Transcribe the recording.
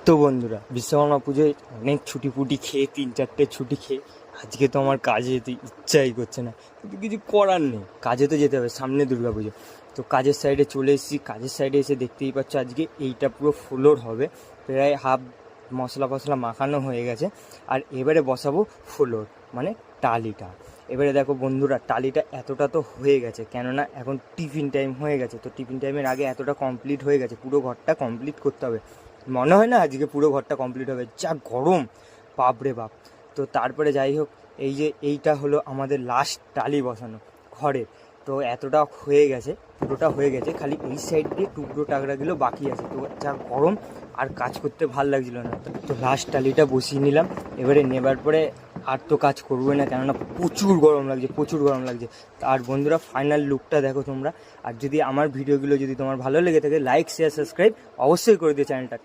তো বন্ধুরা, বিশ্বকর্মা পুজোয় অনেক ছুটি ফুটি খেয়ে 3-4টে ছুটি খেয়ে আজকে তো আমার কাজে যেতে ইচ্ছাই করছে না, কিন্তু কিছু করার নেই, কাজে তো যেতে হবে, সামনে দুর্গা পুজো। তো কাজের সাইডে চলে এসেছি, কাজের সাইডে এসে দেখতেই পাচ্ছ আজকে এইটা পুরো ফ্লোর হবে, প্রায় হাফ মশলা ফসলা মাখানো হয়ে গেছে। আর এবারে বসাবো ফ্লোর, মানে টালিটা। এবারে দেখো বন্ধুরা, টালিটা এতটা তো হয়ে গেছে, কেননা এখন টিফিন টাইম হয়ে গেছে, তো টিফিন টাইমের আগে এতটা কমপ্লিট হয়ে গেছে, পুরো ঘরটা কমপ্লিট করতে হবে। মনে হয় না আজকে পুরো ঘরটা কমপ্লিট হবে, যা গরম, বাপরে বাপ। তো তারপরে যাই হোক, এই যে এইটা হলো আমাদের লাস্ট টালি বসানো ঘরে। তো এতটা হয়ে গেছে, পুরোটা হয়ে গেছে, খালি এই সাইড দিয়ে টুকরো টাকরাগুলো বাকি আছে। তো যা গরম, আর কাজ করতে ভাল লাগছিল না, তো লাস্ট টালিটা বসিয়ে নিলাম। এবারে নেবার পরে আর তো কাজ করবোই না, কেননা প্রচুর গরম লাগছে, প্রচুর গরম লাগছে। আর বন্ধুরা, ফাইনাল লুকটা দেখো তোমরা। আর যদি আমার ভিডিওগুলো যদি তোমার ভালো লেগে থাকে, লাইক শেয়ার সাবস্ক্রাইব অবশ্যই করে দিও চ্যানেলটা।